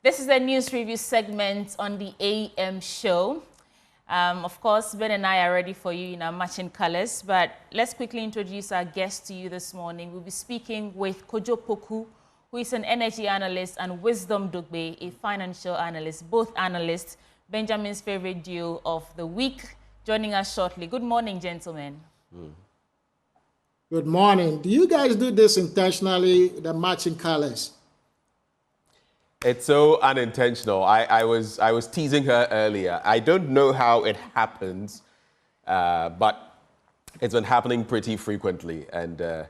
This is the news review segment on the AM show. Of course, Ben and I are ready for you in our matching colors, but let's quickly introduce our guest to you this morning. We'll be speaking with Kojo Poku, who is an energy analyst, and Wisdom Dugbe, a financial analyst, both analysts, Benjamin's favorite duo of the week, joining us shortly. Good morning, gentlemen. Good morning. Do you guys do this intentionally, the matching colors? It's so unintentional. I was teasing her earlier. I don't know how it happens, but it's been happening pretty frequently. And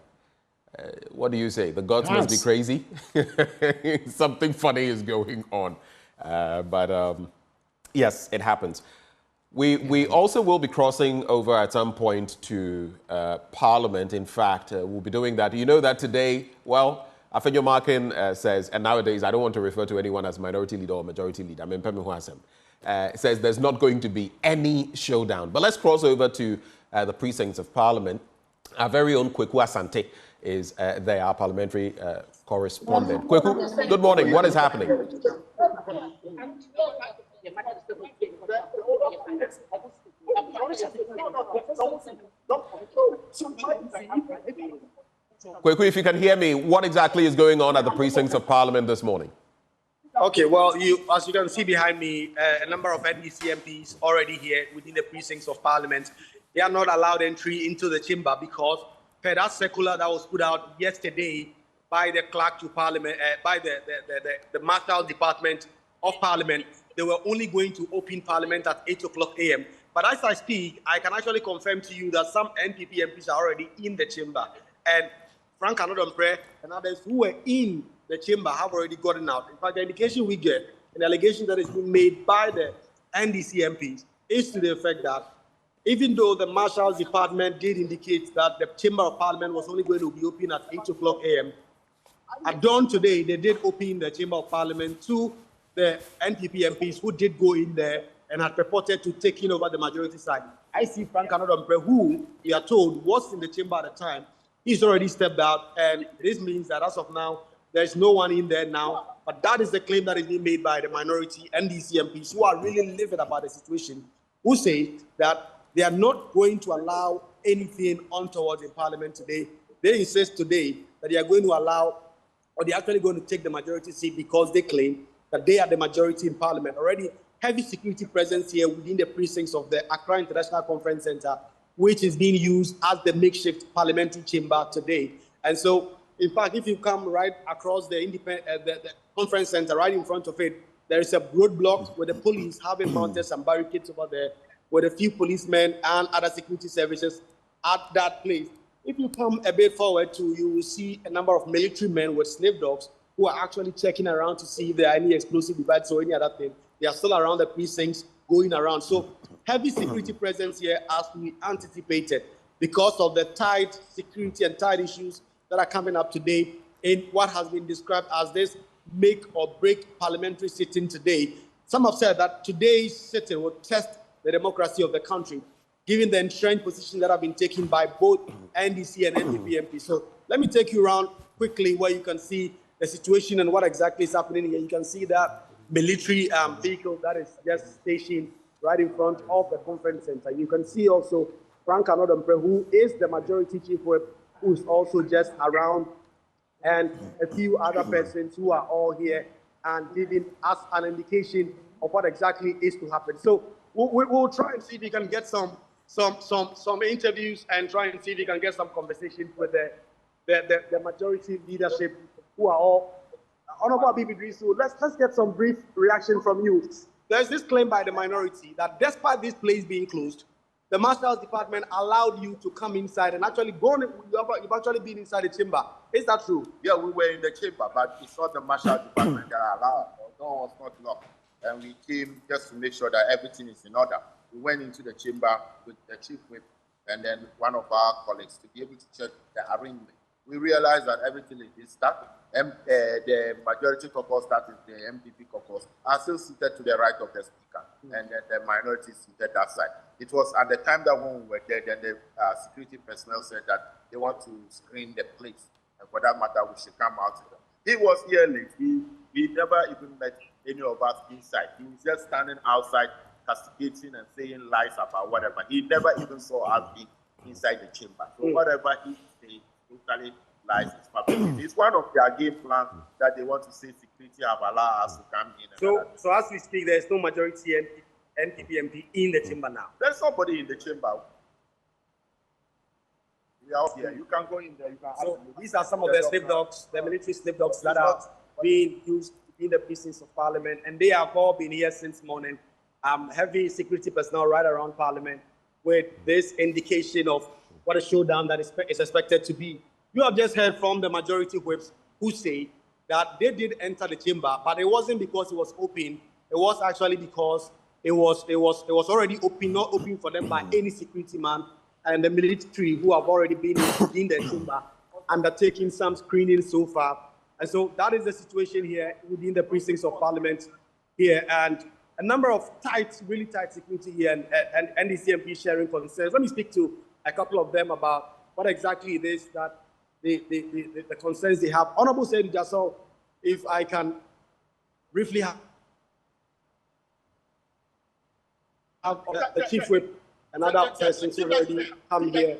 what do you say? The gods must be crazy. Something funny is going on. Yes, it happens. We also will be crossing over at some point to Parliament. In fact, we'll be doing that. You know that today, well, Afenyo Markin says, and nowadays I don't want to refer to anyone as minority leader or majority leader, I mean, says there's not going to be any showdown. But let's cross over to the precincts of Parliament. Our very own Kweku Asante is there, our parliamentary correspondent. Kweku, good morning. What is happening? Kweku, if you can hear me, what exactly is going on at the precincts of Parliament this morning? Okay, well, as you can see behind me, a number of NDC MPs already here within the precincts of Parliament. They are not allowed entry into the chamber because per that circular that was put out yesterday by the clerk to Parliament, by the Marshal Department of Parliament, they were only going to open Parliament at 8 o'clock a.m. But as I speak, I can actually confirm to you that some NPP MPs are already in the chamber. And Frank Anodonpre and others who were in the chamber have already gotten out. In fact, the indication we get, an allegation that has been made by the NDC MPs, is to the effect that even though the Marshal's Department did indicate that the Chamber of Parliament was only going to be open at 8 o'clock a.m., at dawn today, they did open the Chamber of Parliament to the NPP MPs who did go in there and had purported to take over the majority side. I see Frank Anodonpre, who we are told was in the chamber at the time. He's already stepped out, and this means that as of now, there's no one in there now. But that is the claim that is being made by the minority NDC MPs who are really livid about the situation, who say that they are not going to allow anything untoward in Parliament today. They insist today that they are going to allow, or they're actually going to take the majority seat because they claim that they are the majority in Parliament. Already heavy security presence here within the precincts of the Accra International Conference Center, which is being used as the makeshift parliamentary chamber today. And so, in fact, if you come right across the conference center, right in front of it, there is a roadblock with the police having mounted some barricades over there with a few policemen and other security services at that place. If you come a bit forward you will see a number of military men with slave dogs who are actually checking around to see if there are any explosive devices or any other thing. They are still around the precincts going around. So heavy security presence here as we anticipated because of the tight security and tight issues that are coming up today in what has been described as this make or break parliamentary sitting today. Some have said that today's sitting will test the democracy of the country, given the entrenched position that have been taken by both NDC and NDP MPs. So let me take you around quickly where you can see the situation and what exactly is happening here. You can see that military vehicle that is just stationed right in front of the conference center. You can see also Frank Anodonpre, who is the majority chief whip, who is also just around, and a few other persons who are all here and giving us an indication of what exactly is to happen. So we'll try and see if we can get some interviews and try and see if we can get some conversations with the majority leadership who are all. Honorable Bibi, so let's get some brief reaction from you. There's this claim by the minority that despite this place being closed, the Marshal's Department allowed you to come inside and actually go. You've actually been inside the chamber. Is that true? Yeah, we were in the chamber, but it's not the Marshal's Department that allowed. The door was not locked, and we came just to make sure that everything is in order. We went into the chamber with the chief whip and then one of our colleagues to be able to check the arrangement. We realized that everything is stuck. The majority caucus, that is the MPP caucus, are still seated to the right of the speaker, and then the minority is seated that side. It was at the time that when we were there, then the security personnel said that they want to screen the place, and for that matter, we should come out. He was here late. He We never even met any of us inside. He was just standing outside, castigating and saying lies about whatever. He never even saw us inside the chamber. So whatever he said, totally lies. Is fabricated. It's one of their game plans that they want to say security have allowed us to come in. So as we speak, there is no majority NPP MP in the chamber now. There's somebody in the chamber. We are here. You can go in there. You can so these are some of the slip dogs, the military slip dogs that are being used in the precincts of Parliament, and they have all been here since morning. Heavy security personnel right around Parliament with this indication of what a showdown that is expected to be. You have just heard from the majority whips who say that they did enter the chamber, but it wasn't because it was open. It was actually because it was already open, not open for them by any security man, and the military who have already been in the chamber undertaking some screening so far. And so that is the situation here within the precincts of Parliament here, and a number of really tight security here, and NDC MP sharing concerns. Let me speak to a couple of them about what exactly it is that the concerns they have. Honorable Seydou Jasso, if I can briefly have the Chief Whip and other persons who already come here.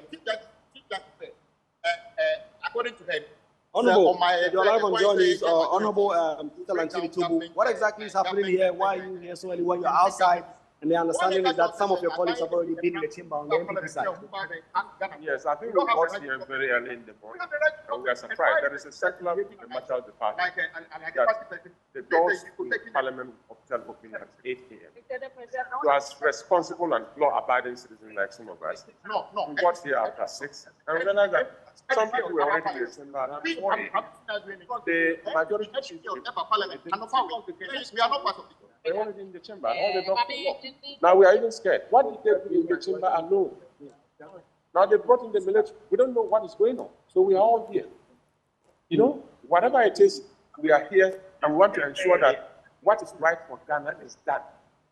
According to him, Honorable, your live on John is Honorable Peter Lantini Tubu. What exactly is happening here? Why are you here so early when you're outside? And the understanding is that some of your colleagues have already been in the chamber on the NPP side. Yes, I think we got here very early in the morning, and we are surprised. There is a circular from the Marshal Department that the doors to Parliament hotel open at 8 a.m. So as responsible and law-abiding citizens like some of us, we got here after 6, and we realized that some people were already in the chamber. The majority we are not part of it. they're already in the chamber. All the doctors. Now we are even scared. What did they do in the chamber alone? Now they brought in the military. We don't know what is going on. So we are all here. You know, whatever it is, we are here and we want to ensure that what is right for Ghana is done.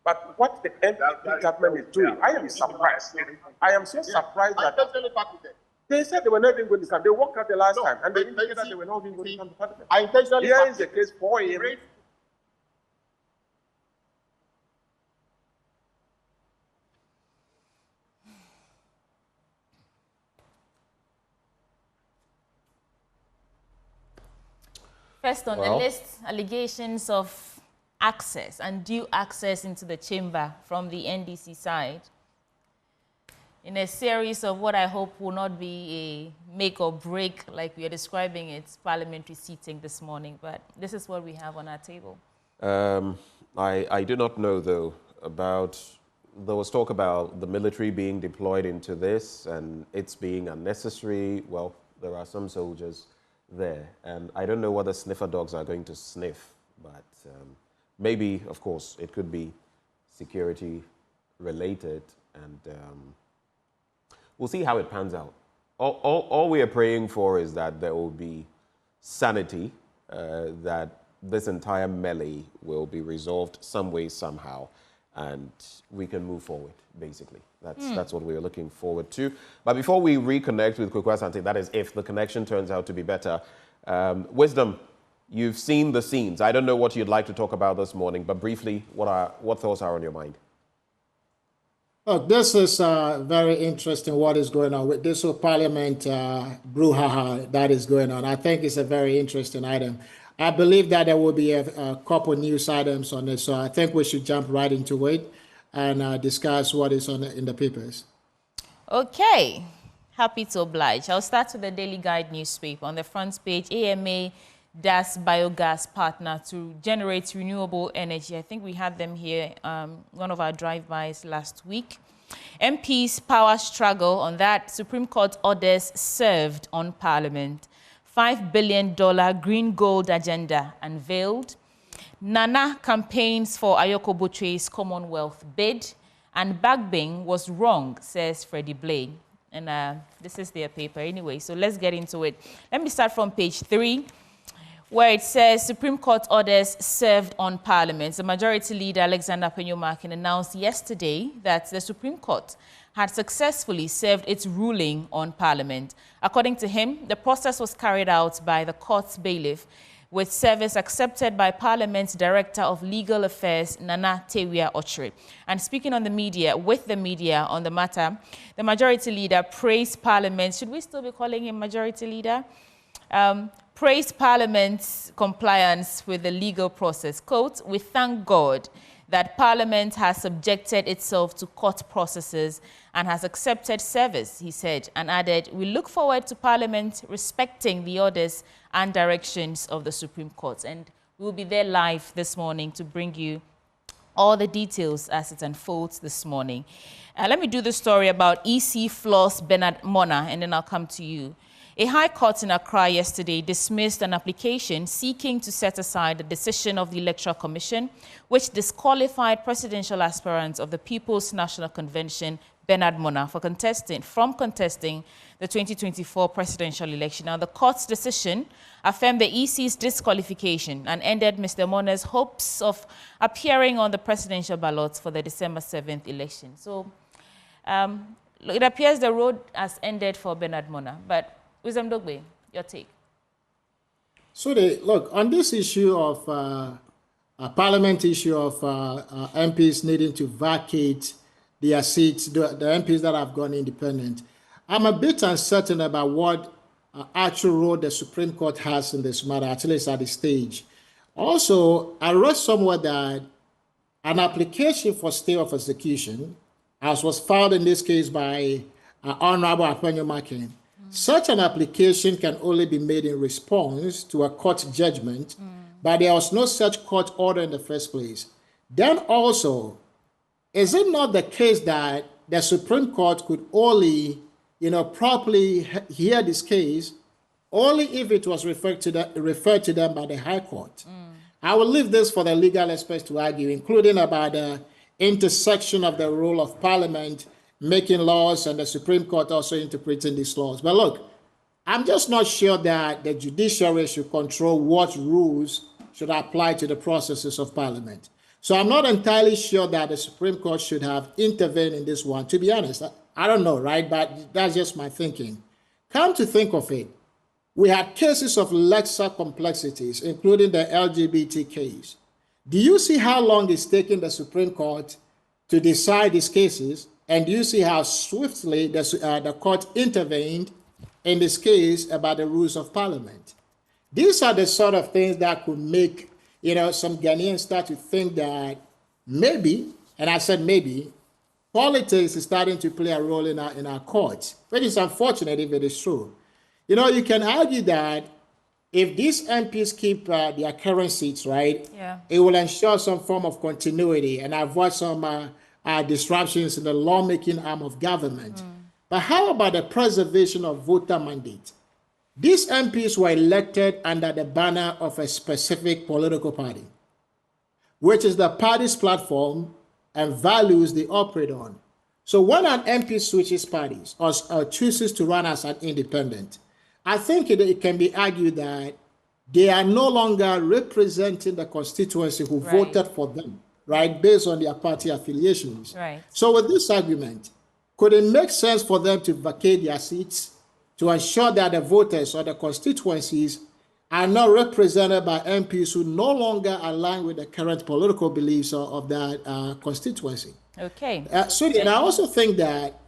But what the NPP government is doing, I am surprised. I am so surprised that they said they were not even going to come. They walked out the last time and they indicated that they were not even going to come to Parliament. I intentionally Here is the case for him. First on the list, allegations of access, undue access into the chamber from the NDC side, in a series of what I hope will not be a make or break, like we are describing it, parliamentary seating this morning. But this is what we have on our table. I do not know, though, about, there was talk about the military being deployed into this and it's being unnecessary. Well, there are some soldiers there, and I don't know what the sniffer dogs are going to sniff, but maybe, of course, it could be security related, and we'll see how it pans out. All we are praying for is that there will be sanity, that this entire melee will be resolved some way, somehow, and we can move forward, basically. That's what we're looking forward to. But before we reconnect with Kwekwa Asante, that is if the connection turns out to be better, Wisdom, you've seen the scenes. I don't know what you'd like to talk about this morning, but briefly, what thoughts are on your mind? Oh, this is very interesting what is going on with this whole Parliament brouhaha that is going on. I think it's a very interesting item. I believe that there will be a couple news items on this, so I think we should jump right into it and discuss what is in the papers. Okay, happy to oblige. I'll start with the Daily Guide newspaper. On the front page, AMA does biogas partner to generate renewable energy. I think we had them here, one of our drive-bys last week. MP's power struggle on that. Supreme Court orders served on Parliament. $5 billion green gold agenda unveiled. Nana campaigns for Ayoko Botwe's Commonwealth bid. And Bagbing was wrong, says Freddie Blay. And this is their paper anyway, so let's get into it. Let me start from page 3, where it says Supreme Court orders served on Parliament. The Majority Leader, Alexander Penyumakin, announced yesterday that the Supreme Court had successfully served its ruling on Parliament. According to him, the process was carried out by the court's bailiff, with service accepted by Parliament's Director of Legal Affairs, Nana Tewia Ochre. And speaking on the media, with the media on the matter, the Majority Leader praised Parliament. Should we still be calling him Majority Leader? Praised Parliament's compliance with the legal process. Quote, "We thank God that Parliament has subjected itself to court processes and has accepted service," he said, and added, "We look forward to Parliament respecting the orders and directions of the Supreme Court." And we'll be there live this morning to bring you all the details as it unfolds this morning. Let me do the story about EC floors Bernard Mona, and then I'll come to you. A high court in Accra yesterday dismissed an application seeking to set aside the decision of the Electoral Commission, which disqualified presidential aspirant of the People's National Convention, Bernard Mona, from contesting the 2024 presidential election. Now, the court's decision affirmed the EC's disqualification and ended Mr. Mona's hopes of appearing on the presidential ballot for the December 7th election. So it appears the road has ended for Bernard Mona, but Wisdom Dogbe, your take. So, look, on this issue of Parliament issue of MPs needing to vacate their seats, the MPs that have gone independent, I'm a bit uncertain about what actual role the Supreme Court has in this matter, at least at this stage. Also, I read somewhere that an application for stay of execution, as was filed in this case by Honorable Afenyo Makin, such an application can only be made in response to a court judgment, but there was no such court order in the first place. Then also, is it not the case that the Supreme Court could only, properly hear this case only if it was referred to them by the High Court? I will leave this for the legal experts to argue, including about the intersection of the role of Parliament making laws and the Supreme Court also interpreting these laws. But look, I'm just not sure that the judiciary should control what rules should apply to the processes of Parliament. So I'm not entirely sure that the Supreme Court should have intervened in this one. To be honest, I don't know, right? But that's just my thinking. Come to think of it, we had cases of lesser complexities, including the LGBT case. Do you see how long it's taken the Supreme Court to decide these cases? And do you see how swiftly the court intervened in this case about the rules of Parliament? These are the sort of things that could make, some Ghanaians start to think that maybe, and I said maybe, politics is starting to play a role in our courts, which is unfortunate if it is true. You can argue that if these MPs keep their current seats, right, it will ensure some form of continuity and avoid some disruptions in the lawmaking arm of government. But how about the preservation of voter mandate? These MPs were elected under the banner of a specific political party, which is the party's platform and values they operate on. So when an MP switches parties or chooses to run as an independent, I think it can be argued that they are no longer representing the constituency who voted for them, right, based on their party affiliations. Right. So with this argument, could it make sense for them to vacate their seats to ensure that the voters or the constituencies are not represented by MPs who no longer align with the current political beliefs of that constituency? Okay. And I also think that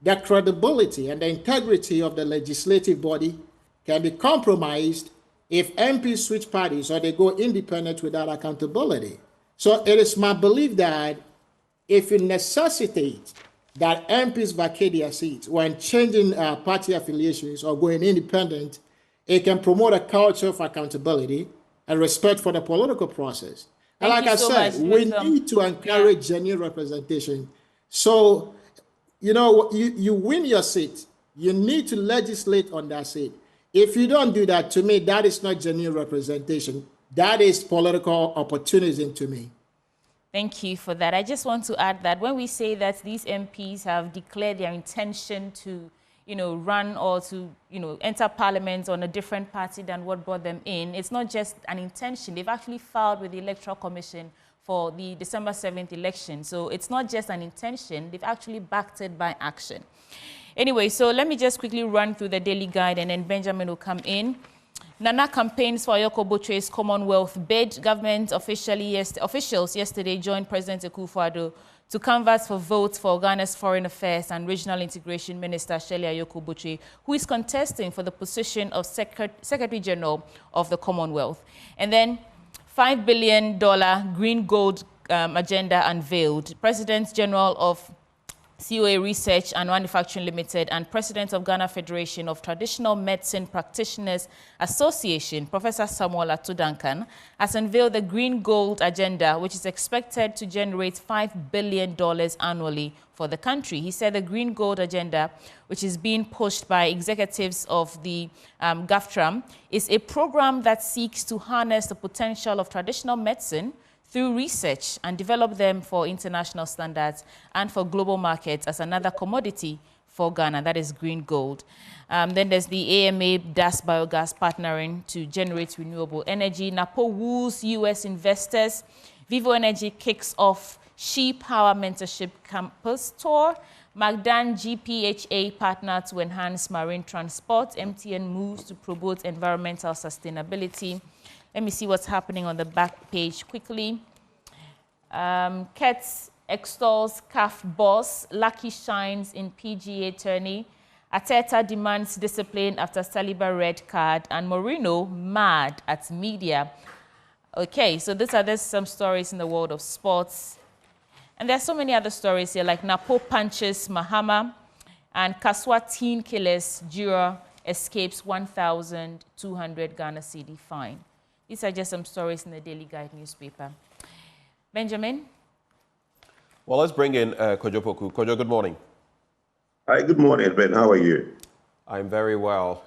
the credibility and the integrity of the legislative body can be compromised if MPs switch parties or they go independent without accountability. So it is my belief that if you necessitate that MPs vacate their seats when changing party affiliations or going independent, it can promote a culture of accountability and respect for the political process. And like I said, we need to encourage genuine representation. So, you win your seat, you need to legislate on that seat. If you don't do that, to me, that is not genuine representation. That is political opportunism to me. Thank you for that. I just want to add that when we say that these MPs have declared their intention to, run or to, enter Parliament on a different party than what brought them in, it's not just an intention. They've actually filed with the Electoral Commission for the December 7th election. So it's not just an intention. They've actually backed it by action. Anyway, so let me just quickly run through the daily guide and then Benjamin will come in. Nana campaigns for Yoko Bochwe's Commonwealth bid. Government officials yesterday joined President Akufo-Addo to canvass for votes for Ghana's Foreign Affairs and Regional Integration Minister Shirley Ayoko Bochwe, who is contesting for the position of Secretary General of the Commonwealth. And then $5 billion green gold agenda unveiled. President General of COA Research and Manufacturing Limited and President of Ghana Federation of Traditional Medicine Practitioners Association, Professor Samuel Atudankan, has unveiled the Green Gold Agenda, which is expected to generate $5 billion annually for the country. He said the Green Gold Agenda, which is being pushed by executives of the GAFTRAM, is a program that seeks to harness the potential of traditional medicine through research and develop them for international standards and for global markets as another commodity for Ghana, that is green gold. Then there's the AMA DAS Biogas partnering to generate renewable energy. NAPO woos US investors. Vivo Energy kicks off She Power Mentorship Campus Tour. Magdan GPHA partner to enhance marine transport. MTN moves to promote environmental sustainability. Let me see what's happening on the back page quickly. Kets extols CAF boss. Lucky shines in PGA tourney. Ateta demands discipline after Saliba red card. And Mourinho mad at media. Okay, so there's some stories in the world of sports. And there's so many other stories here, like Napo punches Mahama. And Kaswa teen killers juror escapes 1,200 Ghana cedi fine. These are just some stories in the Daily Guide newspaper. Benjamin? Well, let's bring in Kojo Poku. Kojo, good morning. Hi, good morning, Ben. How are you? I'm very well.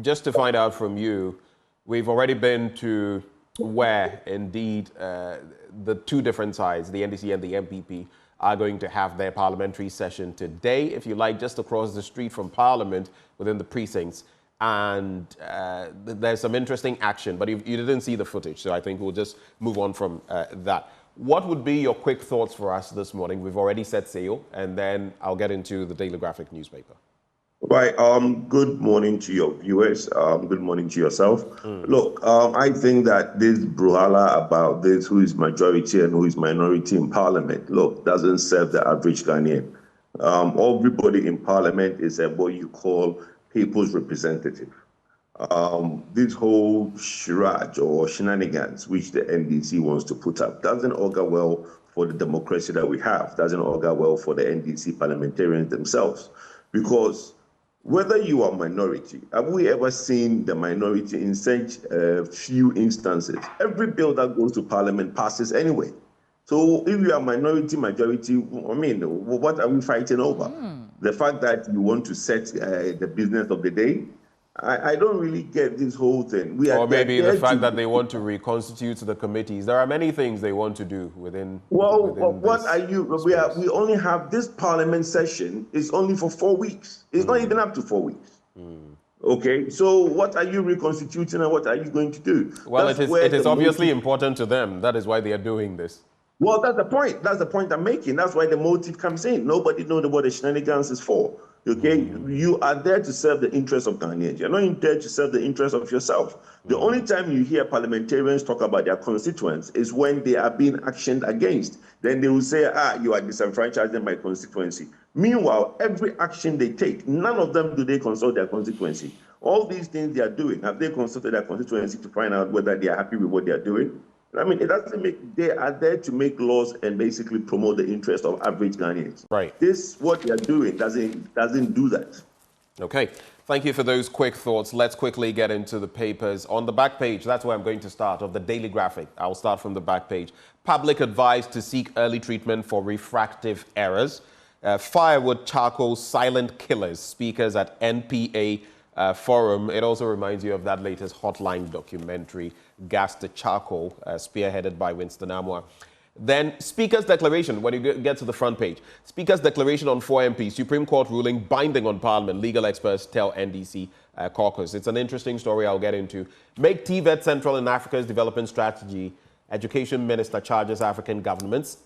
Just to find out from you, we've already been to where, indeed, the two different sides, the NDC and the MPP, are going to have their parliamentary session today, if you like, just across the street from Parliament within the precincts. And there's some interesting action, but you didn't see the footage, so I think we'll just move on from that. What would be your quick thoughts for us this morning? We've already set sail, and then I'll get into the Daily Graphic newspaper. Right. Good morning to your viewers. Good morning to yourself. Look, I think that this brouhaha about this, who is majority and who is minority in Parliament, look, doesn't serve the average Ghanaian. Everybody in Parliament is what you call people's representative. This whole charade or shenanigans which the NDC wants to put up doesn't augur well for the democracy that we have, doesn't augur well for the NDC parliamentarians themselves. Because whether you are minority, have we ever seen the minority in such few instances? Every bill that goes to Parliament passes anyway. So if you are minority, majority, I mean, what are we fighting over? The fact that you want to set the business of the day? I don't really get this whole thing. Or maybe the fact that they want to reconstitute the committees. There are many things they want to do within. Well, what are you? We only have this Parliament session is only for 4 weeks. It's not even up to 4 weeks. Okay, so what are you reconstituting and what are you going to do? Well, it is obviously important to them. That is why they are doing this. Well, that's the point. That's the point I'm making. That's why the motive comes in. Nobody knows what the shenanigans is for. Okay, you are there to serve the interests of Ghanaians. You're not there to serve the interests of yourself. The only time you hear parliamentarians talk about their constituents is when they are being actioned against. Then they will say, you are disenfranchising my constituency. Meanwhile, every action they take, none of them do they consult their constituency. All these things they are doing, have they consulted their constituency to find out whether they are happy with what they are doing? I mean, it doesn't make, they are there to make laws and basically promote the interest of average Ghanaians. Right. This, what they are doing, doesn't do that. Okay. Thank you for those quick thoughts. Let's quickly get into the papers. On the back page, that's where I'm going to start, of the Daily Graphic. I'll start from the back page. Public advised to seek early treatment for refractive errors. Firewood charcoal silent killers, speakers at NPA forum. It also reminds you of that latest Hotline documentary, Gas to Charcoal, spearheaded by Winston Amwa. Then Speaker's declaration, when you get to the front page. Speaker's declaration on 4 MPs, Supreme Court ruling binding on Parliament, legal experts tell NDC caucus. It's an interesting story I'll get into. Make TVET central in Africa's development strategy. Education Minister charges African governments.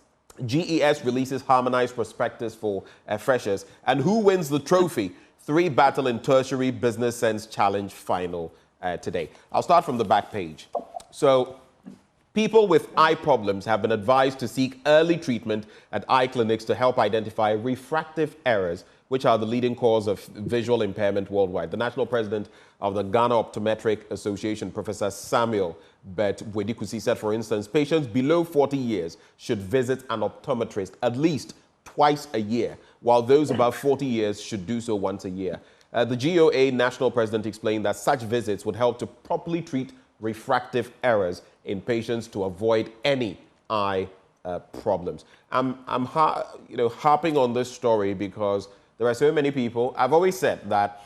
GES releases harmonized prospectus for freshers. And who wins the trophy? 3 battle in tertiary business sense challenge final today. I'll start from the back page. So, people with eye problems have been advised to seek early treatment at eye clinics to help identify refractive errors, which are the leading cause of visual impairment worldwide. The national president of the Ghana Optometric Association, Professor Samuel Bet Wedikusi, said, for instance, patients below 40 years should visit an optometrist at least twice a year, while those above 40 years should do so once a year. The GOA national president explained that such visits would help to properly treat refractive errors in patients to avoid any eye problems. I'm harping on this story because there are so many people. I've always said that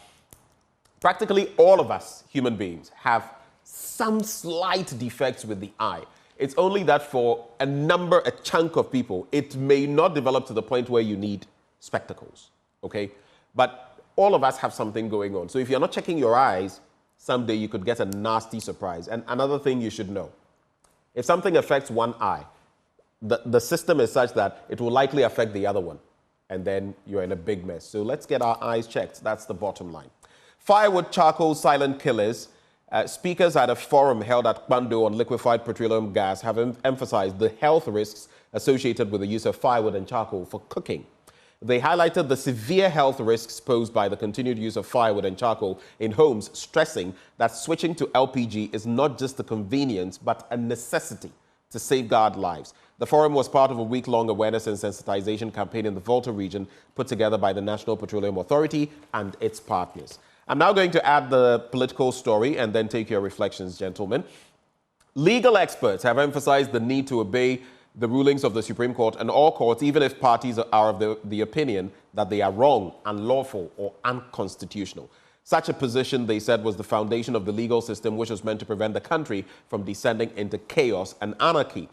practically all of us human beings have some slight defects with the eye. It's only that for a chunk of people, it may not develop to the point where you need spectacles, okay? But all of us have something going on. So if you're not checking your eyes, someday you could get a nasty surprise. And another thing you should know, if something affects one eye, the system is such that it will likely affect the other one. And then you're in a big mess. So let's get our eyes checked. That's the bottom line. Firewood charcoal silent killers. Speakers at a forum held at Kwando on liquefied petroleum gas have emphasized the health risks associated with the use of firewood and charcoal for cooking. They highlighted the severe health risks posed by the continued use of firewood and charcoal in homes, stressing that switching to LPG is not just a convenience, but a necessity to safeguard lives. The forum was part of a week-long awareness and sensitization campaign in the Volta region put together by the National Petroleum Authority and its partners. I'm now going to add the political story and then take your reflections, gentlemen. Legal experts have emphasized the need to obey the rulings of the Supreme Court and all courts, even if parties are of the opinion that they are wrong, unlawful, or unconstitutional. Such a position, they said, was the foundation of the legal system, which was meant to prevent the country from descending into chaos and anarchy.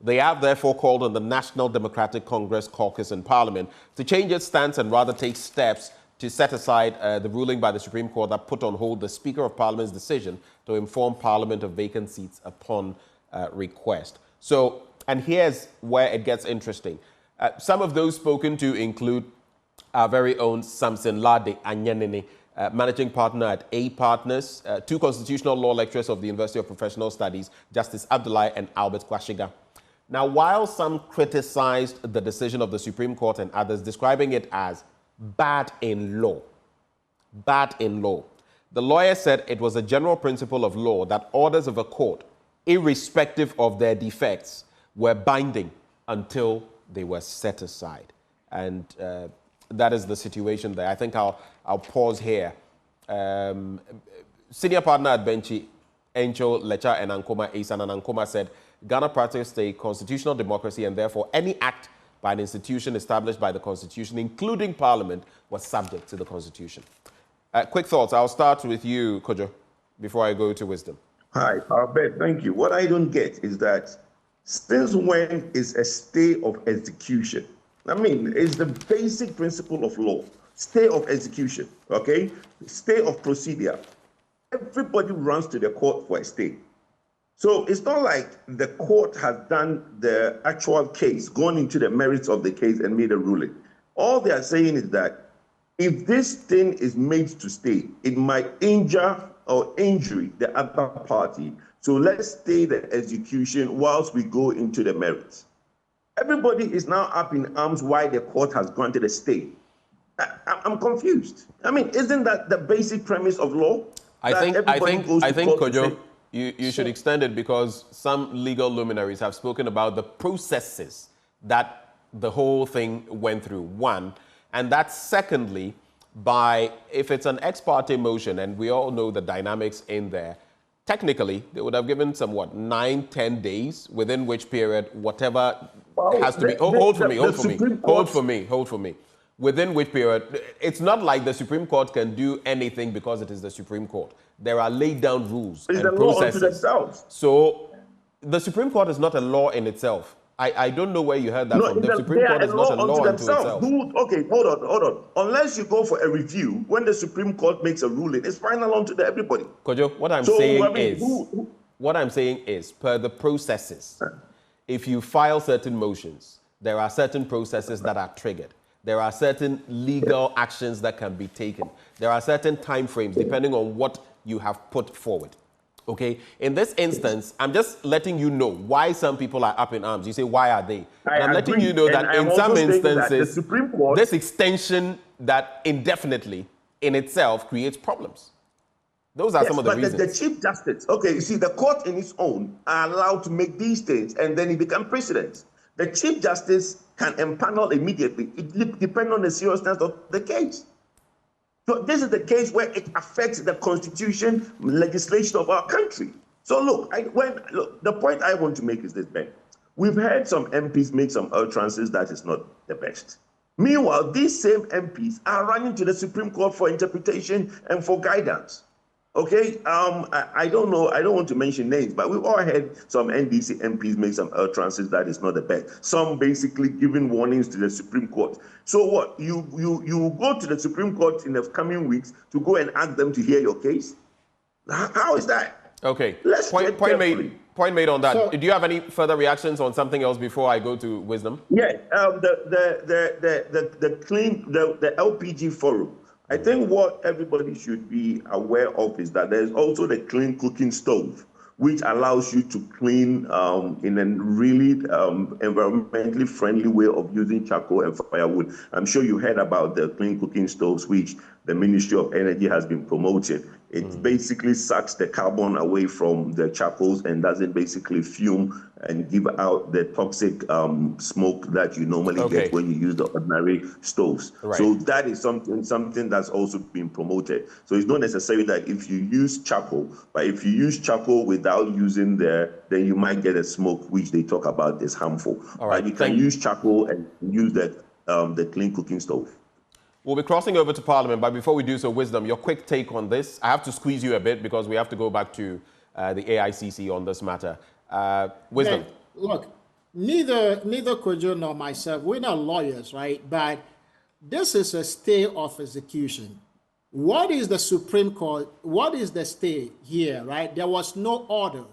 They have therefore called on the National Democratic Congress caucus in Parliament to change its stance and rather take steps to set aside the ruling by the Supreme Court that put on hold the Speaker of Parliament's decision to inform Parliament of vacant seats upon request. So, and here's where it gets interesting. Some of those spoken to include our very own Samson Lade Anyanene, managing partner at A Partners, two constitutional law lecturers of the University of Professional Studies, Justice Abdullahi and Albert Kwashiga. Now, while some criticized the decision of the Supreme Court and others, describing it as bad in law, the lawyer said it was a general principle of law that orders of a court, irrespective of their defects, were binding until they were set aside. And that is the situation there. I think I'll pause here. Senior partner at Benchy, Encho Lecha and Ankoma Isan and Ankoma said, Ghana practiced a constitutional democracy and therefore any act by an institution established by the Constitution, including Parliament, was subject to the Constitution. Quick thoughts. I'll start with you, Kojo, before I go to wisdom. Hi, Albert, thank you. What I don't get is that since when is a stay of execution? I mean, it's the basic principle of law. Stay of execution, okay? Stay of procedure. Everybody runs to the court for a stay. So it's not like the court has done the actual case, gone into the merits of the case and made a ruling. All they are saying is that if this thing is made to stay, it might injure or injury the other party. So let's stay the execution whilst we go into the merits. Everybody is now up in arms why the court has granted a stay. I'm confused. I mean, isn't that the basic premise of law? I think, Kojo, you should extend it because some legal luminaries have spoken about the processes that the whole thing went through, one. And that secondly, if it's an ex parte motion, and we all know the dynamics in there, technically, they would have given some, 9-10 days, within which period, whatever has to be... Hold for me. Within which period, it's not like the Supreme Court can do anything because it is the Supreme Court. There are laid down rules and processes. So the Supreme Court is not a law in itself. I don't know where you heard that from. The Supreme Court is not a law unto itself. Okay, hold on. Unless you go for a review, when the Supreme Court makes a ruling, it's final unto everybody. Kojo, what I'm saying is, per the processes, if you file certain motions, there are certain processes that are triggered. There are certain legal actions that can be taken. There are certain time frames, depending on what you have put forward. Okay, in this instance, I'm just letting you know why some people are up in arms. You say, why are they? I'm letting you know that in some instances, this extension that indefinitely in itself creates problems. Those are some of the reasons. But the Chief Justice, okay, you see, the court in its own are allowed to make these things, and then it becomes precedent. The Chief Justice can empanel immediately. It depends on the seriousness of the case. So this is the case where it affects the constitution, legislation of our country. So look, the point I want to make is this, Ben. We've heard some MPs make some utterances that is not the best. Meanwhile, these same MPs are running to the Supreme Court for interpretation and for guidance. Okay, I don't know, I don't want to mention names, but we've all had some NDC MPs make some utterances that is not the best. Some basically giving warnings to the Supreme Court. So what, you go to the Supreme Court in the coming weeks to go and ask them to hear your case? How is that? Okay, point made on that. So, do you have any further reactions on something else before I go to wisdom? Yeah, the LPG forum. I think what everybody should be aware of is that there's also the clean cooking stove, which allows you to clean in a really environmentally friendly way of using charcoal and firewood. I'm sure you heard about the clean cooking stoves, which the Ministry of Energy has been promoting. It basically sucks the carbon away from the charcoals and doesn't basically fume and give out the toxic smoke that you normally get when you use the ordinary stoves. Right. So that is something that's also been promoted. So it's not necessary that if you use charcoal, but if you use charcoal without using then you might get a smoke, which they talk about is harmful. All right. But you can use charcoal and use the clean cooking stove. We'll be crossing over to Parliament, but before we do so, Wisdom, your quick take on this. I have to squeeze you a bit because we have to go back to the AICC on this matter. Wisdom. Hey, look, neither Kojo nor myself, we're not lawyers, right? But this is a stay of execution. What is the Supreme Court? What is the stay here, right? There was no order.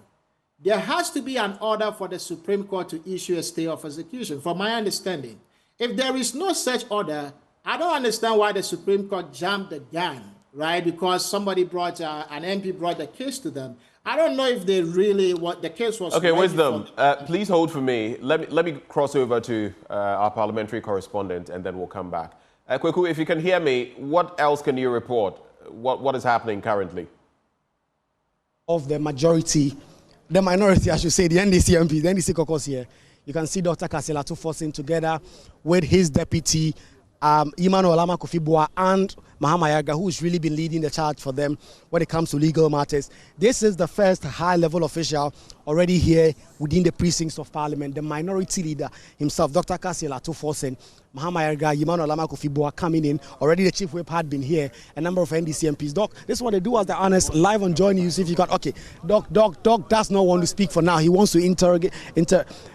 There has to be an order for the Supreme Court to issue a stay of execution, from my understanding. If there is no such order, I don't understand why the Supreme Court jumped the gun, right? Because somebody brought, an MP brought the case to them. I don't know if they really, what the case was. Okay, Wisdom, please hold for me. Let me cross over to our parliamentary correspondent and then we'll come back. Kweku, if you can hear me, what else can you report? What is happening currently? Of the majority, the minority, I should say, the NDC MP, the NDC caucus here. You can see Dr. Kasila Tufosin together with his deputy, Emmanuel Kofi-Boah and Mahama Yarga, who's really been leading the charge for them when it comes to legal matters. This is the first high-level official already here within the precincts of Parliament. The minority leader himself, Dr. Kasila Tufosin, Mahama Yarga, Emmanuel Kofi-Boah coming in. Already the chief whip had been here. A number of NDC MPs. Doc, this is what they do as the honest live on Join News. If you got, okay, Doc does not want to speak for now. He wants to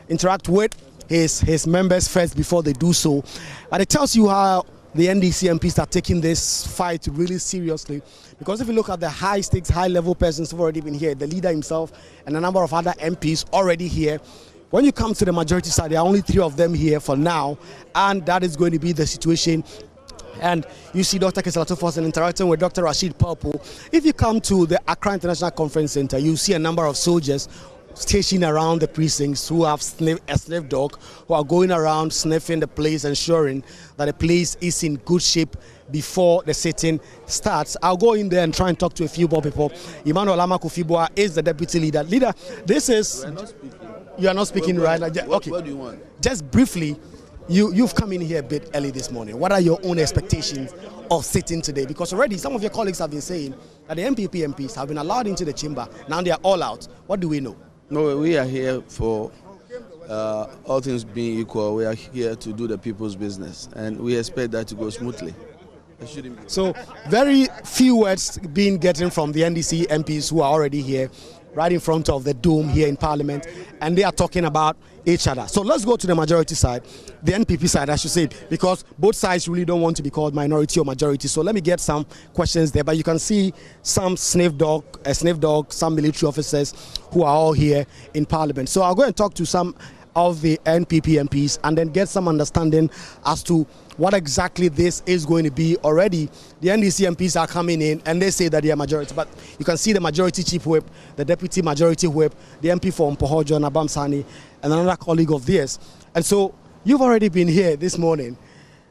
interact with his members first before they do so. But it tells you how the NDC MPs are taking this fight really seriously. Because if you look at the high-stakes, high-level persons who've already been here, the leader himself and a number of other MPs already here, when you come to the majority side, there are only 3 of them here for now, and that is going to be the situation. And you see Dr. Kasila Tufosin interacting with Dr. Rashid Purple. If you come to the Accra International Conference Center, you see a number of soldiers stationed around the precincts who have a sniff dog, who are going around sniffing the place, ensuring that the place is in good shape before the sitting starts. I'll go in there and try and talk to a few more people. Emmanuel Kofi-Boah is the deputy leader. Leader, this is... You are not speaking, right? Okay. What do you want? Just briefly, you've come in here a bit early this morning. What are your own expectations of sitting today? Because already some of your colleagues have been saying that the MPP MPs have been allowed into the chamber. Now they are all out. What do we know? No, we are here for all things being equal. We are here to do the people's business, and we expect that to go smoothly. So, very few words being getting from the NDC MPs who are already here, right in front of the dome here in Parliament, and they are talking about each other. So let's go to the majority side, the NPP side, I should say, because both sides really don't want to be called minority or majority. So let me get some questions there. But you can see some sniff dog, some military officers who are all here in Parliament. So I'll go and talk to some of the NPP MPs and then get some understanding as to what exactly this is going to be. Already, the NDC MPs are coming in and they say that they are majority, but you can see the majority chief whip, the deputy majority whip, the MP for Mpoho, John Abamsani, and another colleague of theirs. And so you've already been here this morning.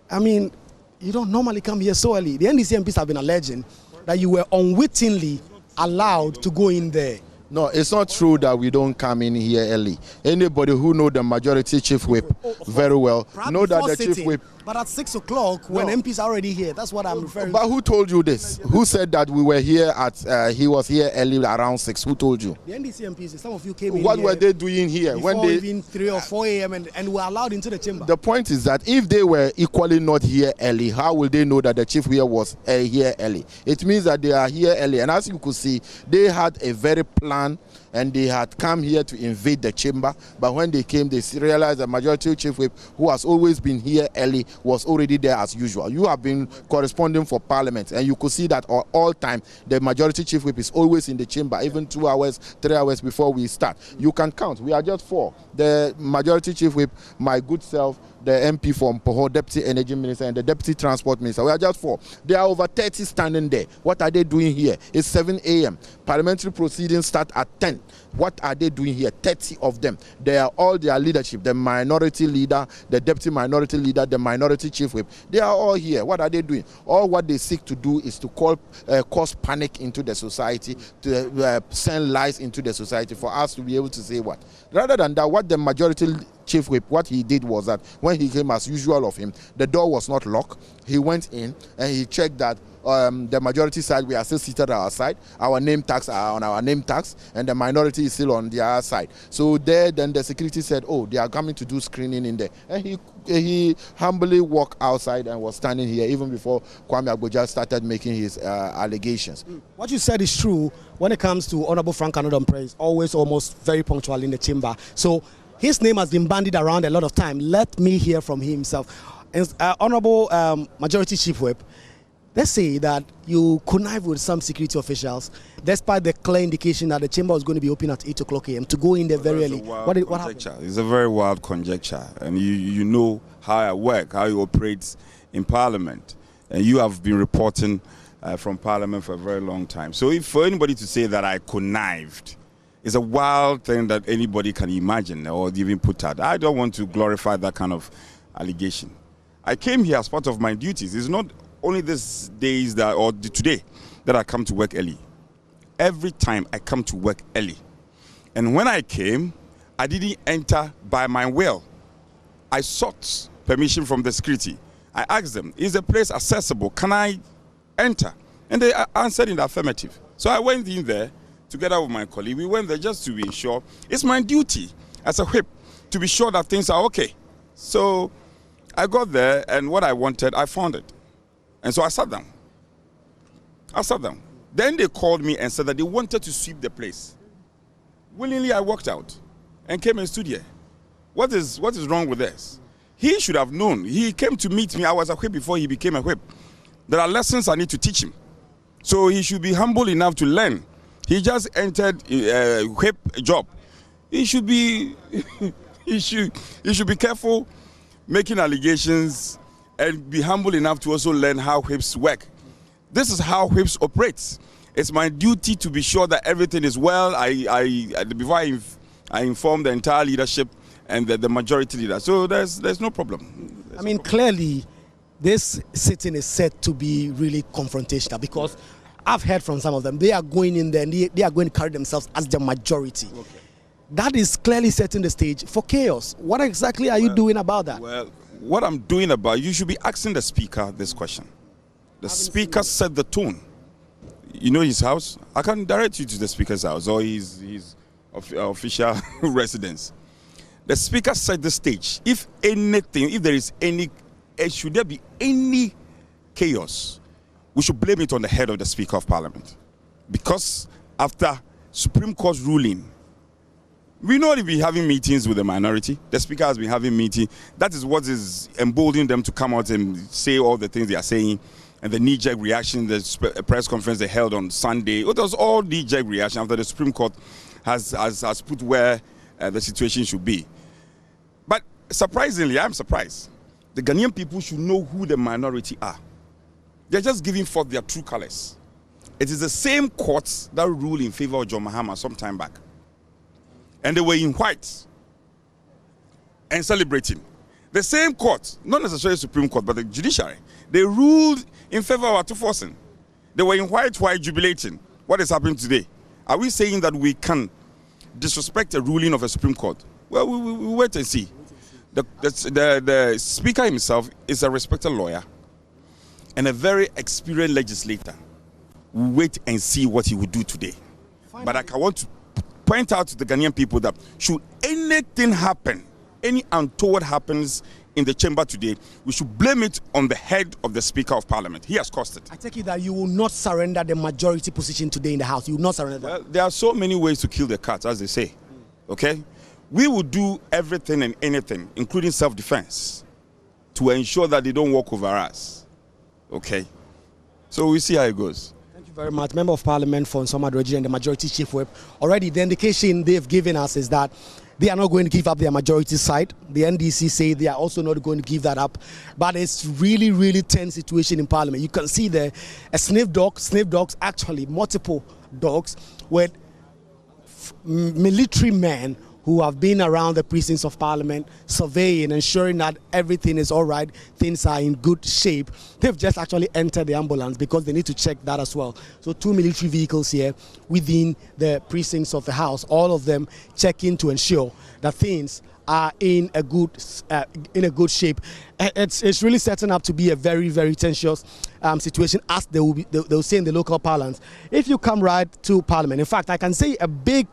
I mean, you don't normally come here so early. The NDC MPs have been alleging that you were unwittingly allowed to go in there. No, it's not true that we don't come in here early. Anybody who know the majority chief whip very well know that the chief whip. But at 6 o'clock, when MPs are already here, that's what I'm referring to. But who told you this? Who said that we were here at, he was here early around 6? Who told you? The NDC MPs, some of you came in What here were they doing here? when they even 3 or 4 a.m. and were allowed into the chamber? The point is that if they were equally not here early, how will they know that the chief here was here early? It means that they are here early. And as you could see, they had a very plan and they had come here to invade the chamber. But when they came, they realized the majority chief whip, who has always been here early, was already there as usual. You have been corresponding for Parliament, and you could see that all time the majority chief whip is always in the chamber, even 2 hours, 3 hours before we start. You can count. We are just 4. The majority chief whip, my good self, the MP from Mpoho, Deputy Energy Minister, and the Deputy Transport Minister. We are just 4. There are over 30 standing there. What are they doing here? It's 7 a.m. Parliamentary proceedings start at 10. What are they doing here? 30 of them. They are all their leadership, the minority leader, the deputy minority leader, the minority chief whip. They are all here. What are they doing? All what they seek to do is to cause panic into the society, to send lies into the society for us to be able to say what. Rather than that, what the majority chief whip, what he did was that when he came, as usual of him, the door was not locked. He went in and he checked that the majority side, we are still seated at our side. Our name tags are on our name tags, and the minority is still on the other side. So there, then the security said, oh, they are coming to do screening in there. And he humbly walked outside and was standing here even before Kwame Agboja started making his allegations. What you said is true when it comes to Honorable Frank Anodom Praise, always almost very punctual in the chamber. So his name has been bandied around a lot of time. Let me hear from himself. Honorable Majority Chief Whip, let's say that you connive with some security officials, despite the clear indication that the chamber was going to be open at 8 o'clock a.m. to go in there very early. What happened? It's a very wild conjecture, and you know how I work, how you operate in Parliament, and you have been reporting from Parliament for a very long time. So if for anybody to say that I connived, it's a wild thing that anybody can imagine or even put out. I don't want to glorify that kind of allegation. I came here as part of my duties. It's not only these days or today that I come to work early. Every time I come to work early. And when I came, I didn't enter by my will. I sought permission from the security. I asked them, is the place accessible? Can I enter? And they answered in the affirmative. So I went in there together with my colleague. We went there just to be sure. It's my duty as a whip to be sure that things are okay. So I got there, and what I wanted, I found it. And so I sat down. Then they called me and said that they wanted to sweep the place. Willingly, I walked out and came and stood here. What is wrong with this? He should have known. He came to meet me. I was a whip before he became a whip. There are lessons I need to teach him. So he should be humble enough to learn. He just entered a whip job. He should be he should be careful making allegations and be humble enough to also learn how whips work. This is how whips operates. It's my duty to be sure that everything is well. Before I inform the entire leadership and the majority leader. So there's no problem. I mean, clearly, this sitting is set to be really confrontational because I've heard from some of them, they are going in there and they are going to carry themselves as the majority. Okay. That is clearly setting the stage for chaos. What exactly are you doing about that? Well, what I'm doing about, you should be asking the speaker this question. The speaker set the tone. You know his house? I can direct you to the speaker's house or his official residence. The speaker set the stage. If anything, if there is any, should there be any chaos, we should blame it on the head of the Speaker of Parliament. Because after Supreme Court's ruling, we know they've been having meetings with the minority. The Speaker has been having meetings. That is what is emboldening them to come out and say all the things they are saying. And the knee-jerk reaction, the press conference they held on Sunday, it was all knee-jerk reaction after the Supreme Court has put where the situation should be. But surprisingly, I'm surprised. The Ghanaian people should know who the minority are. They're just giving forth their true colors. It is the same courts that ruled in favor of John Mahama some time back. And they were in white and celebrating. The same court, not necessarily Supreme Court, but the judiciary, they ruled in favor of Atuforsen. They were in white jubilating. What is happening today? Are we saying that we can disrespect a ruling of a Supreme Court? Well, we wait and see. The Speaker himself is a respected lawyer and a very experienced legislator. We wait and see what he will do today. But I want to point out to the Ghanaian people that should anything happen, any untoward happens in the chamber today, we should blame it on the head of the Speaker of Parliament. He has caused it. I take it that you will not surrender the majority position today in the House. You will not surrender that. Well, there are so many ways to kill the cat, as they say. Okay? We will do everything and anything, including self-defense, to ensure that they don't walk over us. Okay? So we'll see how it goes. Thank you very much. Member of Parliament for Nsoma Adroji and the Majority Chief Whip. Already, the indication they've given us is that they are not going to give up their majority side. The NDC say they are also not going to give that up. But it's really, really tense situation in Parliament. You can see there a sniff dogs, actually multiple dogs with military men who have been around the precincts of Parliament, surveying, ensuring that everything is all right, things are in good shape. They've just actually entered the ambulance because they need to check that as well. So 2 military vehicles here within the precincts of the House, all of them checking to ensure that things are in a good shape. It's really setting up to be a very, very tensious situation, as they will say in the local parlance. If you come right to Parliament, in fact, I can say a big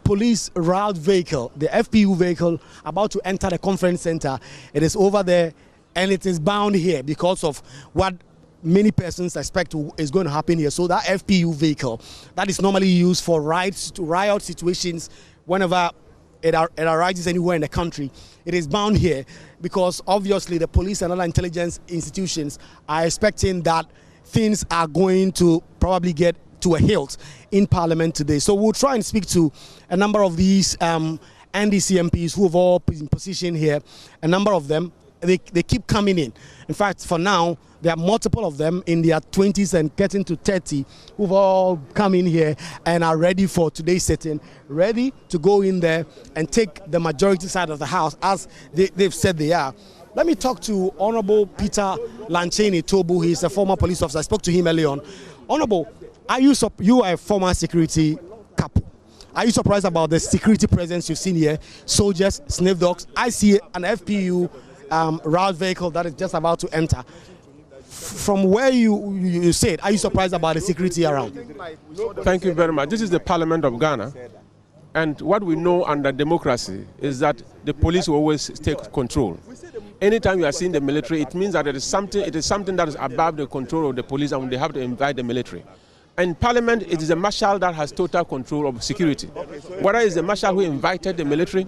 police route vehicle, the FPU vehicle, about to enter the conference center. It is over there and it is bound here because of what many persons expect is going to happen here. So that FPU vehicle that is normally used for riot situations whenever it arises anywhere in the country, it is bound here because obviously the police and other intelligence institutions are expecting that things are going to probably get to a hilt in Parliament today. So we'll try and speak to a number of these NDC MPs who have all been positioned here. A number of them, they keep coming in. In fact, for now, there are multiple of them in their 20s and getting to 30 who've all come in here and are ready for today's sitting, ready to go in there and take the majority side of the House as they've said they are. Let me talk to Honorable Peter Lancheni Tobu. He's a former police officer. I spoke to him early on. Honorable, you are a former security couple. Are you surprised about the security presence you've seen here? Soldiers, sniff dogs. I see an FPU route vehicle that is just about to enter. From where you said, are you surprised about the security around? Thank you very much. This is the Parliament of Ghana. And what we know under democracy is that the police will always take control. Anytime you are seeing the military, it means that it is something that is above the control of the police, and they have to invite the military. In Parliament, it is the marshal that has total control of security. Whether it's the marshal who invited the military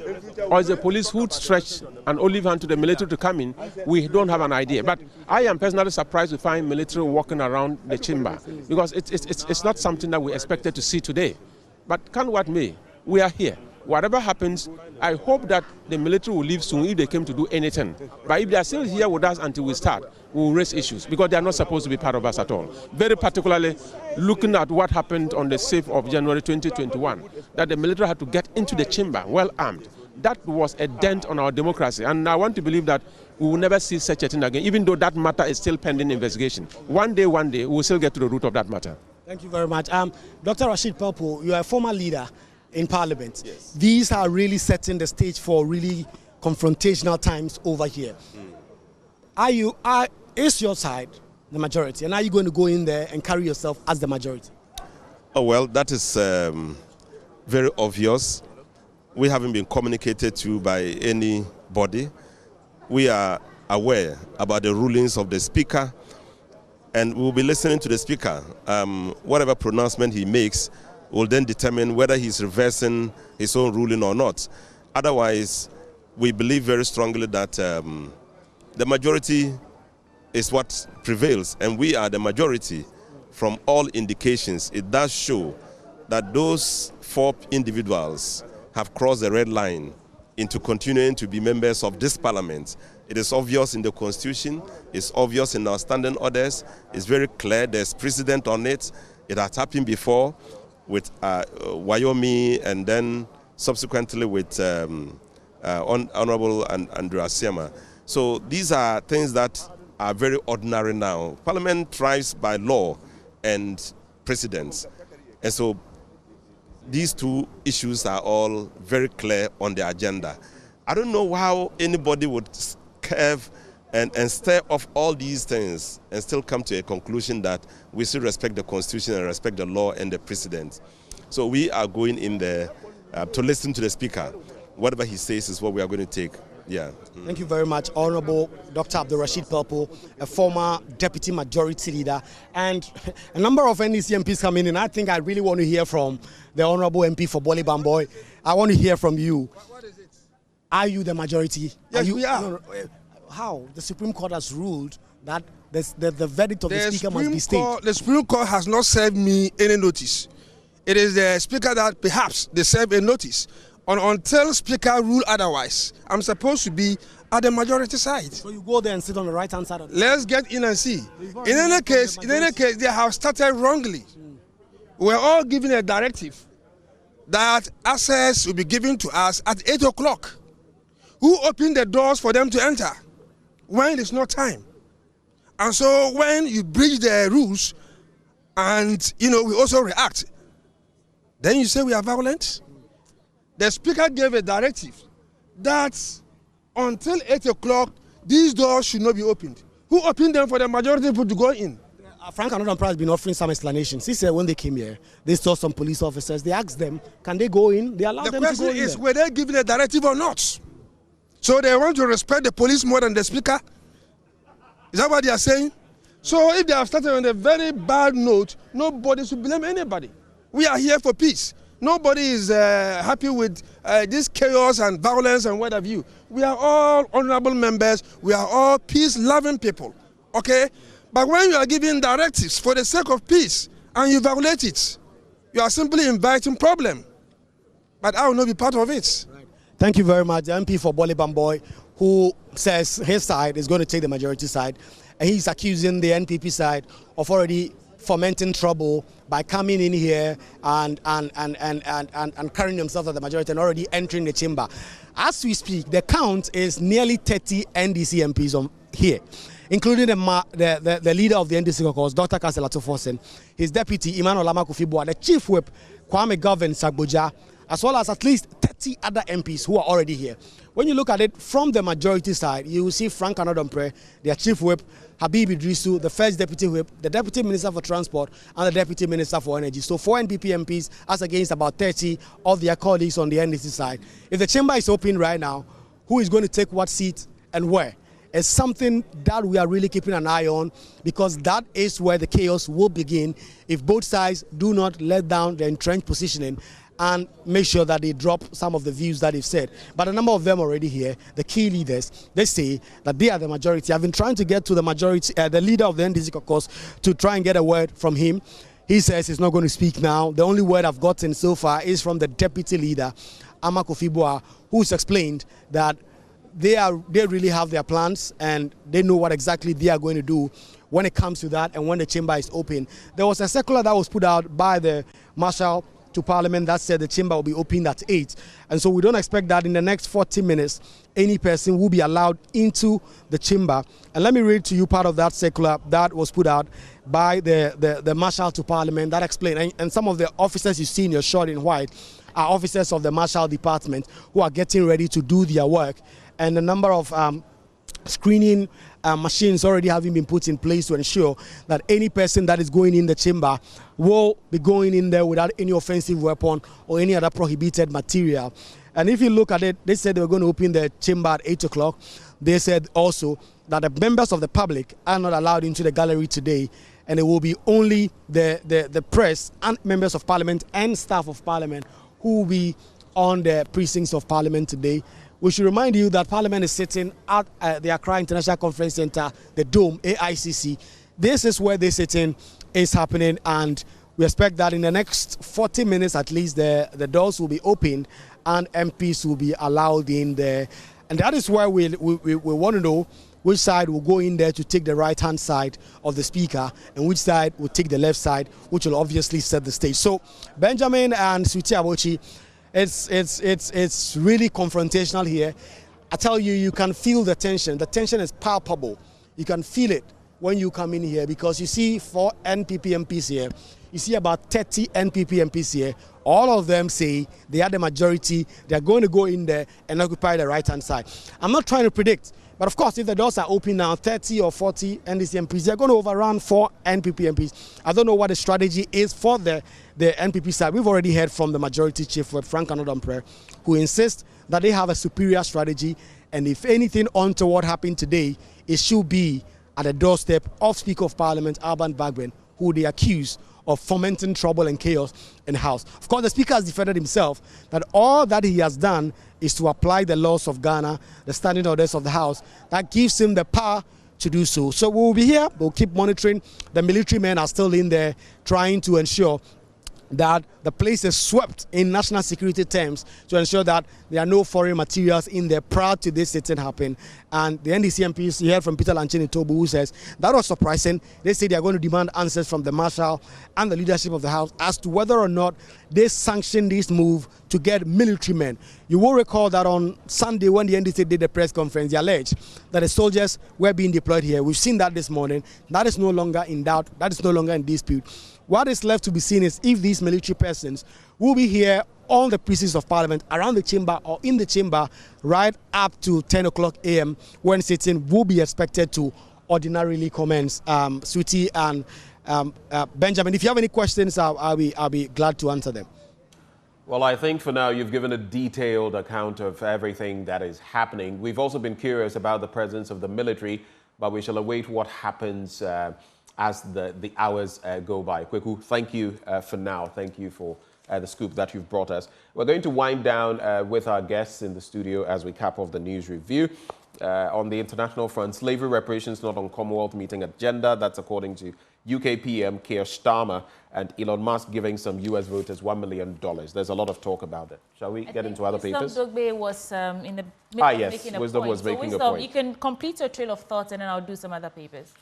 or it's the police who stretched an olive hand to the military to come in, we don't have an idea. But I am personally surprised to find military walking around the chamber because it's not something that we expected to see today. But come what may, we are here. Whatever happens, I hope that the military will leave soon if they came to do anything. But if they are still here with us until we start, we will raise issues because they are not supposed to be part of us at all. Very particularly looking at what happened on the 6th of January 2021, that the military had to get into the chamber well armed. That was a dent on our democracy. And I want to believe that we will never see such a thing again, even though that matter is still pending investigation. One day, we will still get to the root of that matter. Thank you very much. Dr. Rashid Pelpo, you are a former leader in Parliament. Yes. These are really setting the stage for really confrontational times over here. Is your side the majority, and are you going to go in there and carry yourself as the majority? Oh well, that is very obvious. We haven't been communicated to by anybody. We are aware about the rulings of the Speaker, and we'll be listening to the Speaker. Whatever pronouncement he makes will then determine whether he's reversing his own ruling or not. Otherwise, we believe very strongly that the majority is what prevails, and we are the majority. From all indications, it does show that those 4 individuals have crossed the red line into continuing to be members of this parliament. It is obvious in the constitution, it's obvious in our standing orders, it's very clear, there's precedent on it. It has happened before with Wyoming and then subsequently with Honorable Andrew Asiama. So these are things that are very ordinary now. Parliament thrives by law and precedents. And so these two issues are all very clear on the agenda. I don't know how anybody would curve and stare off all these things and still come to a conclusion that we still respect the Constitution and respect the law and the precedents. So we are going in there to listen to the Speaker. Whatever he says is what we are going to take. Yeah. Thank you very much, Honorable Dr. Abdul-Rashid Pelpo, a former Deputy Majority Leader, and a number of NDC MPs coming in. I think I really want to hear from the Honorable MP for Bole Bamboy. I want to hear from you. What is it? Are you the majority? Yes, we are. No, how? The Supreme Court has ruled that the verdict of the Speaker must be stayed. The Supreme Court has not served me any notice. It is the Speaker that perhaps they serve a notice. Until Speaker rule otherwise, I'm supposed to be at the majority side. So you go there and sit on the right-hand side of the Let's get in and see. In any case, they have started wrongly. We're all given a directive that access will be given to us at 8 o'clock. Who opened the doors for them to enter when it's not time? And so when you breach the rules and, we also react, then you say we are violent? The Speaker gave a directive that until 8 o'clock, these doors should not be opened. Who opened them for the majority people to go in? Frank Anodam has been offering some explanations. He said when they came here, they saw some police officers. They asked them, can they go in? They allowed them to go in. The question is, were they given a directive or not? So they want to respect the police more than the Speaker? Is that what they are saying? So if they have started on a very bad note, nobody should blame anybody. We are here for peace. Nobody is happy with this chaos and violence and what have you. We are all honorable members. We are all peace-loving people, okay? But when you are giving directives for the sake of peace and you violate it, you are simply inviting problem. But I will not be part of it. Right. Thank you very much. The MP for Bole Bamboy, who says his side is going to take the majority side, and he's accusing the NPP side of already fomenting trouble by coming in here and carrying themselves as the majority and already entering the chamber. As we speak, the count is nearly 30 NDC MPs here, including the leader of the NDC caucus, Dr. Kasela Tufosen, his deputy, Emmanuel Lama-Kofi-Boa, the chief whip, Kwame Govin Sagboja, as well as at least 30 other MPs who are already here. When you look at it from the majority side, you will see Frank Anodam, their chief whip, Habib Idrisu, the first deputy whip, the deputy minister for transport, and the deputy minister for energy. So 4 NPP MPs as against about 30 of their colleagues on the NDC side. If the chamber is open right now, who is going to take what seat and where? It's something that we are really keeping an eye on, because that is where the chaos will begin if both sides do not let down their entrenched positioning and make sure that they drop some of the views that they've said. But a number of them already here, the key leaders, they say that they are the majority. I've been trying to get to the majority, the leader of the NDC caucus, to try and get a word from him. He says he's not going to speak now. The only word I've gotten so far is from the deputy leader, Lama-Kofi-Boa, who's explained that they really have their plans and they know what exactly they are going to do when it comes to that and when the chamber is open. There was a circular that was put out by the Marshal to Parliament that said the chamber will be opened at 8. And so we don't expect that in the next 40 minutes, any person will be allowed into the chamber. And let me read to you part of that circular that was put out by the Marshal to Parliament that explained. And some of the officers you see in your shot in white are officers of the Marshal Department who are getting ready to do their work. And the number of screening machines already having been put in place to ensure that any person that is going in the chamber will be going in there without any offensive weapon or any other prohibited material. And if you look at it, they said they were going to open the chamber at 8 o'clock. They said also that the members of the public are not allowed into the gallery today, and it will be only the press and members of Parliament and staff of Parliament who will be on the precincts of Parliament today. We should remind you that Parliament is sitting at the Accra International Conference Center, the Dome, AICC. This is where this sitting is happening, and we expect that in the next 40 minutes at least, the doors will be opened and MPs will be allowed in there. And that is where we want to know which side will go in there to take the right-hand side of the speaker and which side will take the left side, which will obviously set the stage. So Benjamin and Sweetie Abochi, it's really confrontational here. I tell you, you can feel the tension. The tension is palpable. You can feel it when you come in here because you see 4 NPP MPs here. You see about 30 NPP MPs here. All of them say they are the majority. They're going to go in there and occupy the right-hand side. I'm not trying to predict, but of course, if the doors are open now, 30 or 40 NDC MPs, they're going to overrun 4 NPP MPs. I don't know what the strategy is for the NPP side. We've already heard from the majority chief, Frank Anodampre, who insists that they have a superior strategy. And if anything untoward happened today, it should be at the doorstep of Speaker of Parliament, Alban Bagbin, who they accuse of fomenting trouble and chaos in the House. Of course, the Speaker has defended himself that all that he has done is to apply the laws of Ghana, the standing orders of the House. That gives him the power to do so. So we'll be here. We'll keep monitoring. The military men are still in there trying to ensure that the place is swept in national security terms to ensure that there are no foreign materials in there prior to this sitting happen. And the NDC MPs, you heard from Peter Lanchini Tobu, who says that was surprising. They say they are going to demand answers from the Marshal and the leadership of the House as to whether or not they sanctioned this move to get military men. You will recall that on Sunday when the NDC did the press conference, they alleged that the soldiers were being deployed here. We've seen that this morning. That is no longer in doubt. That is no longer in dispute. What is left to be seen is if these military persons will be here on the precincts of Parliament, around the chamber or in the chamber, right up to 10 o'clock a.m. when sitting will be expected to ordinarily commence. Sweetie and Benjamin, if you have any questions, I'll be glad to answer them. Well, I think for now you've given a detailed account of everything that is happening. We've also been curious about the presence of the military, but we shall await what happens as the hours go by. Kweku, thank you for now. Thank you for the scoop that you've brought us. We're going to wind down with our guests in the studio as we cap off the news review. On the international front, slavery reparations not on Commonwealth meeting agenda. That's according to UK PM Keir Starmer, and Elon Musk giving some US voters $1 million. There's a lot of talk about it. Shall we get into other papers? Dogbe was in the middle of yes, making a Wisdom point. was making a Wisdom, point. you can complete your trail of thoughts and then I'll do some other papers.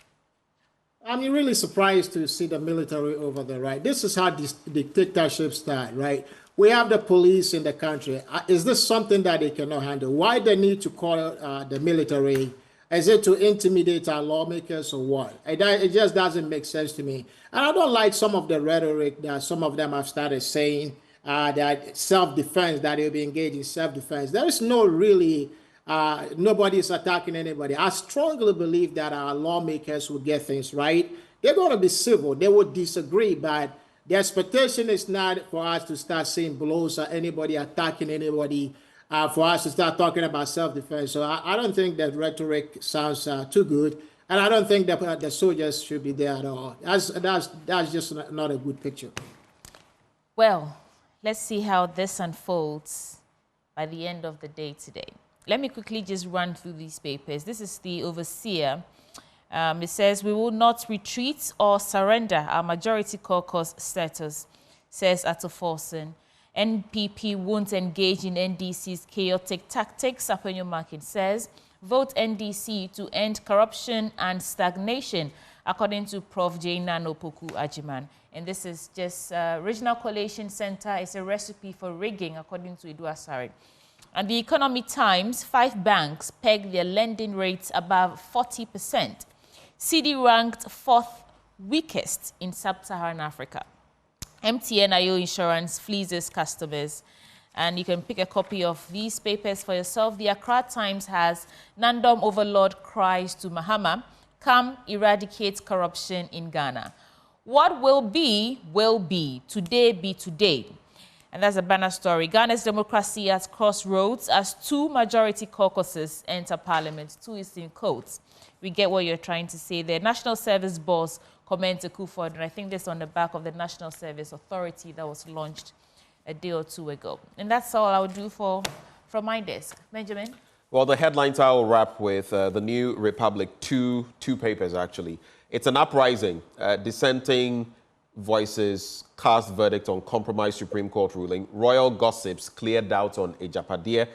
I'm really surprised to see the military over there, right? This is how dictatorships start, right? We have the police in the country. Is this something that they cannot handle? Why they need to call the military? Is it to intimidate our lawmakers or what? It just doesn't make sense to me. And I don't like some of the rhetoric that some of them have started saying, that self-defense, that they'll be engaged in self-defense. There is no really, nobody is attacking anybody. I strongly believe that our lawmakers will get things right. They're going to be civil. They will disagree, but the expectation is not for us to start seeing blows or anybody attacking anybody, for us to start talking about self-defense. So I don't think that rhetoric sounds too good. And I don't think that the soldiers should be there at all. That's just not a good picture. Well, let's see how this unfolds by the end of the day today. Let me quickly just run through these papers. This is the Overseer. It says, we will not retreat or surrender our majority caucus status, says Ato Forson. NPP won't engage in NDC's chaotic tactics, Apenyo Markin says. Vote NDC to end corruption and stagnation, according to Prof. J. Nanopoku Ajiman. And this is just Regional Coalition Center. It's a recipe for rigging, according to Edu Asari. And the Economy Times, 5 banks peg their lending rates above 40%. CD ranked 4th weakest in sub-Saharan Africa. MTN IO Insurance flees customers. And you can pick a copy of these papers for yourself. The Accra Times has Nandom Overlord cries to Mahama, come eradicate corruption in Ghana. What will be, today be today. And that's a banner story. Ghana's democracy at crossroads as 2 majority caucuses enter parliament. 2 is in quotes. We get what you're trying to say there. National Service Boss comments a coup forward, and I think this on the back of the National Service Authority that was launched a day or 2 ago. And that's all I'll do from my desk. Benjamin? Well, the headlines I will wrap with the New Republic, two papers actually. It's an uprising. Dissenting voices cast verdict on compromised Supreme Court ruling. Royal gossips clear doubts on Ejapadia.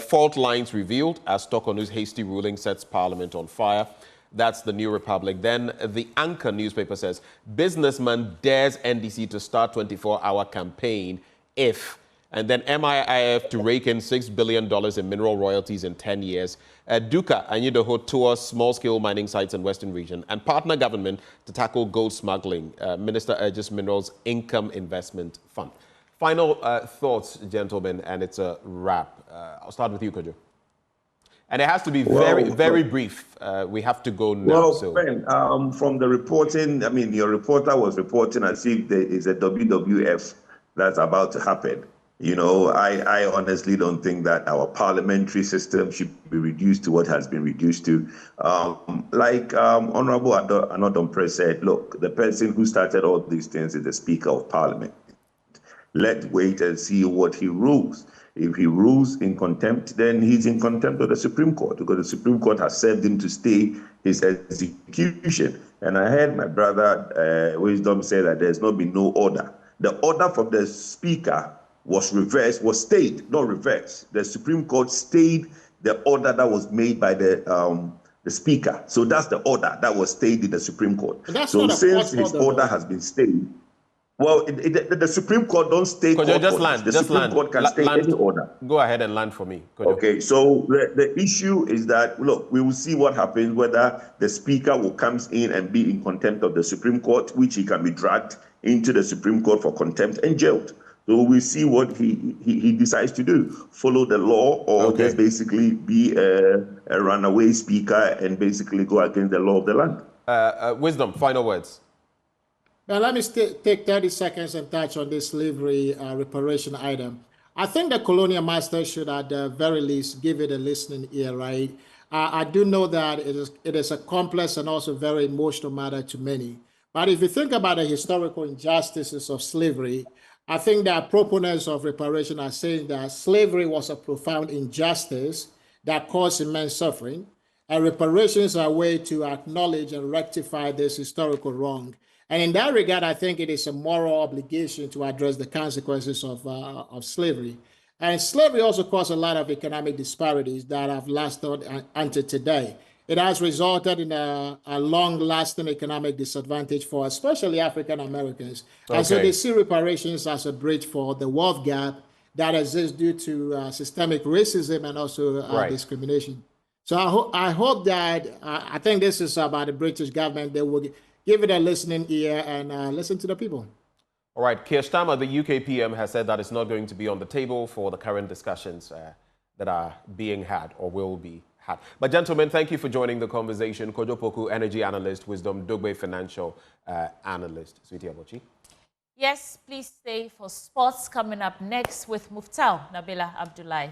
Fault lines revealed as Tokonu's hasty ruling sets Parliament on fire. That's the New Republic. Then the Anchor newspaper says, businessman dares NDC to start 24-hour campaign if... And then MIIF to rake in $6 billion in mineral royalties in 10 years. Duka Anyidoho tours small-scale mining sites in Western region. And partner government to tackle gold smuggling. Minister urges Minerals Income Investment Fund. Final thoughts, gentlemen, and it's a wrap. I'll start with you, Kojo. And it has to be very brief. We have to go now. Well, Ben, from the reporting, I mean, your reporter was reporting as if there is a WWF that's about to happen. You know, I honestly don't think that our parliamentary system should be reduced to what has been reduced to. Honorable Anodompre said, look, the person who started all these things is the Speaker of Parliament. Let's wait and see what he rules. If he rules in contempt, then he's in contempt of the Supreme Court, because the Supreme Court has served him to stay his execution. And I heard my brother Wisdom say that there's not been no order. The order from the Speaker was reversed, was stayed, not reversed. The Supreme Court stayed the order that was made by the Speaker. So that's the order that was stayed in the Supreme Court. So since his order has been stayed, well, the Supreme Court don't stay court orders. The Supreme Court can stay any order. Go ahead and land for me. Okay, so the issue is that, look, we will see what happens, whether the Speaker will come in and be in contempt of the Supreme Court, which he can be dragged into the Supreme Court for contempt and jailed. So we'll see what he decides to do, follow the law, or just basically be a runaway speaker and basically go against the law of the land. Wisdom, final words. Now, let me take 30 seconds and touch on this slavery reparation item. I think the colonial master should, at the very least, give it a listening ear, right? I do know that it is a complex and also very emotional matter to many. But if you think about the historical injustices of slavery, I think that proponents of reparation are saying that slavery was a profound injustice that caused immense suffering, and reparations are a way to acknowledge and rectify this historical wrong. And in that regard, I think it is a moral obligation to address the consequences of slavery. And slavery also caused a lot of economic disparities that have lasted until today. It has resulted in a long-lasting economic disadvantage for especially African Americans. And so they see reparations as a bridge for the wealth gap that exists due to systemic racism and also discrimination. So I hope that, I think this is about the British government. They will give it a listening ear and listen to the people. All right, Keir Starmer, the UK PM, has said that it's not going to be on the table for the current discussions that are being had or will be had. But gentlemen, thank you for joining the conversation. Kojo Poku, energy analyst, Wisdom Dogbe, financial analyst. Sweetie Abochi. Yes, please stay for sports coming up next with Muftau Nabila Abdullahi.